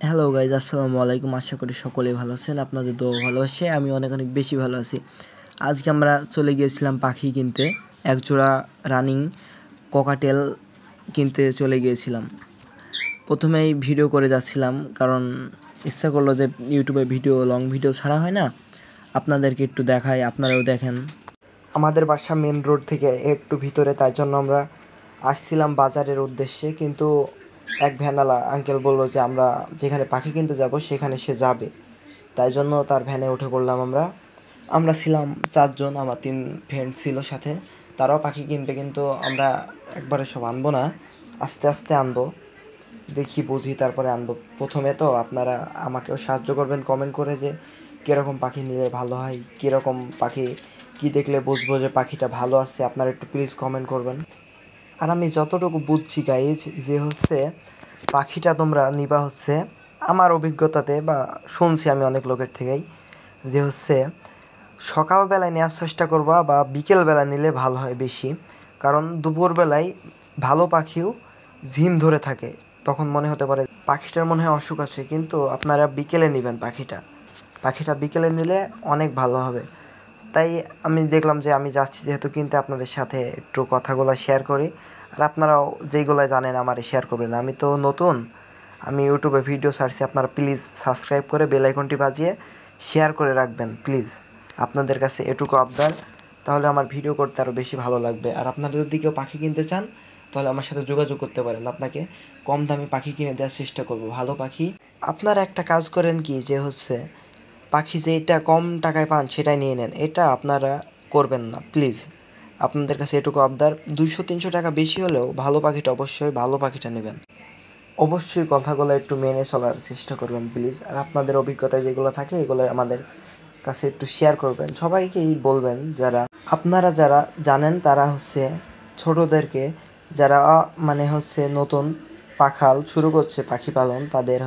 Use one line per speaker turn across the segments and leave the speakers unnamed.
Hello guys, আসসালামু আলাইকুম। আশা করি সকলেই ভালো আছেন। আপনাদের দোয়া ভালোবাসে আমি অনেক অনেক বেশি ভালো আছি। আজকে আমরা চলে গিয়েছিলাম পাখি কিনতে। একজোড়া রানিং ককাটেল কিনতে চলে গিয়েছিলাম। প্রথমেই ভিডিও করে যাচ্ছিলাম, কারণ ইচ্ছা করলো যে ইউটিউবে লং ভিডিও ছাড়া হয় না, আপনাদেরকে একটু দেখাই, আপনারাও দেখেন। আমাদের বাসা মেন রোড থেকে একটু ভিতরে, তাই জন্য আমরা আসছিলাম বাজারের উদ্দেশ্যে, কিন্তু এক ভ্যানওয়ালা আঙ্কেল বললো যে আমরা যেখানে পাখি কিনতে যাব সেখানে সে যাবে, তাই জন্য তার ভ্যানে উঠে পড়লাম। আমরা ছিলাম 4 জন, আমার 3 ফ্রেন্ড ছিল সাথে। তারাও পাখি কিনবে, কিন্তু আমরা একবারে সব আনবো না, আস্তে আস্তে আনবো, দেখি বুঝি তারপরে আনবো। প্রথমে তো আপনারা আমাকেও সাহায্য করবেন কমেন্ট করে, যে কীরকম পাখি নিলে ভালো হয়, কীরকম পাখি কী দেখলে বুঝবো যে পাখিটা ভালো আছে, আপনারা একটু প্লিজ কমেন্ট করবেন। আর আমি যতটুকু বুঝছি গাইজ, যে পাখিটা তোমরা নিবা আমার অভিজ্ঞতাতে, বা শুনছি আমি অনেক লোকের থেকেই, যে সকালবেলায় নেওয়ার চেষ্টা করবা, বা বিকেলবেলা নিলে ভালো হয় বেশি। কারণ দুপুরবেলায় ভালো পাখিও ঝিম ধরে থাকে, তখন মনে হতে পারে পাখিটার মনে হয় অসুখ আছে, কিন্তু আপনারা বিকেলে নেবেন পাখিটা বিকেলে নিলে অনেক ভালো হবে। তাই আমি দেখলাম যে আমি যাচ্ছি যেহেতু কিনতে, আপনাদের সাথে একটু কথাগুলো শেয়ার করি। আর আপনারাও যেইগুলো জানেন আমারে শেয়ার করবেন। আমি তো নতুন, আমি ইউটিউবে ভিডিও ছাড়ছি, আপনারা প্লিজ সাবস্ক্রাইব করে বেল আইকনটি বাজিয়ে শেয়ার করে রাখবেন প্লিজ। আপনাদের কাছে এটুকু আবদার, তাহলে আমার ভিডিও করতে আরও বেশি ভালো লাগবে। আর আপনারা যদি কেউ পাখি কিনতে চান তাহলে আমার সাথে যোগাযোগ করতে পারেন, আপনাকে কম দামে পাখি কিনে দেওয়ার চেষ্টা করব, ভালো পাখি। আপনারা একটা কাজ করেন কি, যে পাখি যেটা কম টাকায় পান সেটাই নিয়ে নেন, এটা আপনারা করবেন না প্লিজ। আপনাদের কাছে এটুকু আবদার, 200-300 টাকা বেশি হলেও ভালো পাখিটা, অবশ্যই ভালো পাখিটা নেবেন। অবশ্যই কথাগুলো একটু মেনে চলার চেষ্টা করবেন প্লিজ। আর আপনাদের অভিজ্ঞতায় যেগুলো থাকে এগুলো আমাদের কাছে একটু শেয়ার করবেন, সবাইকেই বলবেন। আপনারা যারা জানেন তারা ছোটোদেরকে, যারা নতুন পাখাল শুরু করছে পাখি পালন, তাদের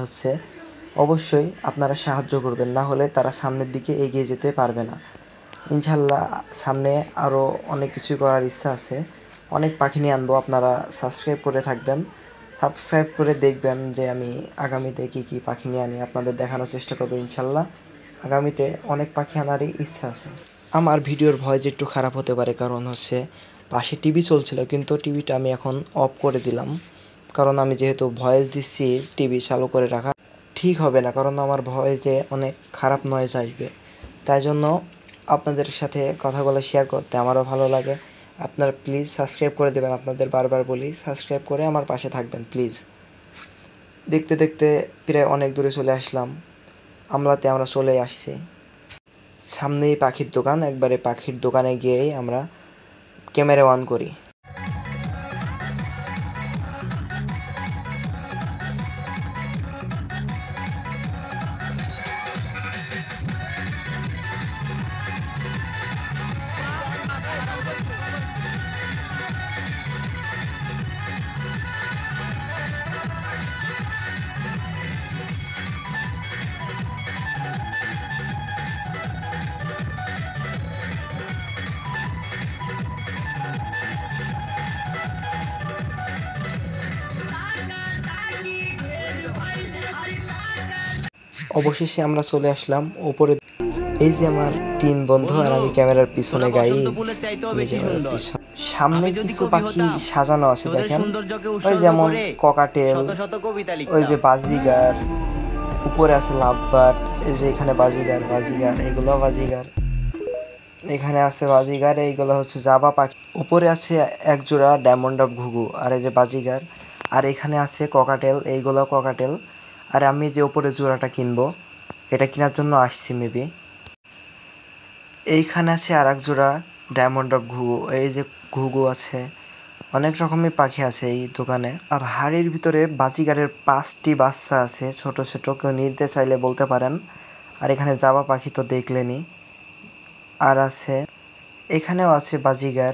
অবশ্যই আপনারা সাহায্য করবেন, না হলে তারা সামনের দিকে এগিয়ে যেতে পারবে না। ইনশাল্লাহ সামনে আরও অনেক কিছু করার ইচ্ছা আছে, অনেক পাখি নিয়ে আনবো। আপনারা সাবস্ক্রাইব করে থাকবেন, সাবস্ক্রাইব করে দেখবেন যে আমি আগামীতে কী কী পাখি নিয়ে আনি, আপনাদের দেখানোর চেষ্টা করবো। ইনশাল্লাহ আগামীতে অনেক পাখি আনারই ইচ্ছা আছে। আমার ভিডিওর ভয়েস একটু খারাপ হতে পারে, কারণ পাশে টিভি চলছিল, কিন্তু টিভিটা আমি এখন অফ করে দিলাম, কারণ আমি যেহেতু ভয়েস দিচ্ছি টিভি চালু করে রাখা ঠিক হবে না, কারণ আমার ভয়েসে অনেক খারাপ নয়েজ আসবে। তাই জন্য আপনাদের সাথে কথাগুলো শেয়ার করতে আমারও ভালো লাগে। আপনারা প্লিজ সাবস্ক্রাইব করে দেবেন, আপনাদের বারবার বলি সাবস্ক্রাইব করে আমার পাশে থাকবেন প্লিজ। দেখতে দেখতে প্রায় অনেক দূরে চলে আসলাম, আমরা চলে আসছি। সামনেই পাখির দোকান, একবারে পাখির দোকানে গিয়েই আমরা ক্যামেরা অন করি। অবশেষে আমরা চলে আসলাম উপরে। এই যে আমার 3 বন্ধু আর আমি ক্যামেরার পিছনে সামনে কিছু পাখি সাজানো আছে দেখেন, ওই যেমন ককাটেল, ওই যে বাজিগার, উপরে আছে লাভবার্ড, এই যে এখানে বাজিগার, এগুলো বাজিগার, এখানে আছে বাজিগার, এইগুলো জাবা পাখি। উপরে আছে এক জোড়া ডায়মন্ড অফ ঘুঘু, আর এই যে বাজিগার, আর এখানে আছে ককাটেল, এইগুলো ককাটেল। আর আমি যে উপরে জোড়াটা কিনবো, এটা কেনার জন্য আসছি মেবি। এইখানে আছে আর এক জোড়া ডায়মন্ড অফ ঘুঘু, এই যে ঘুঘু আছে, অনেক রকমের পাখি আছে এই দোকানে। আর হাড়ির ভিতরে বাজিগারের 5টি বাচ্চা আছে, ছোট ছোট, কেউ নিতে চাইলে বলতে পারেন। আর এখানে জাবা পাখি তো দেখলেনি, আর এখানেও আছে বাজিগার।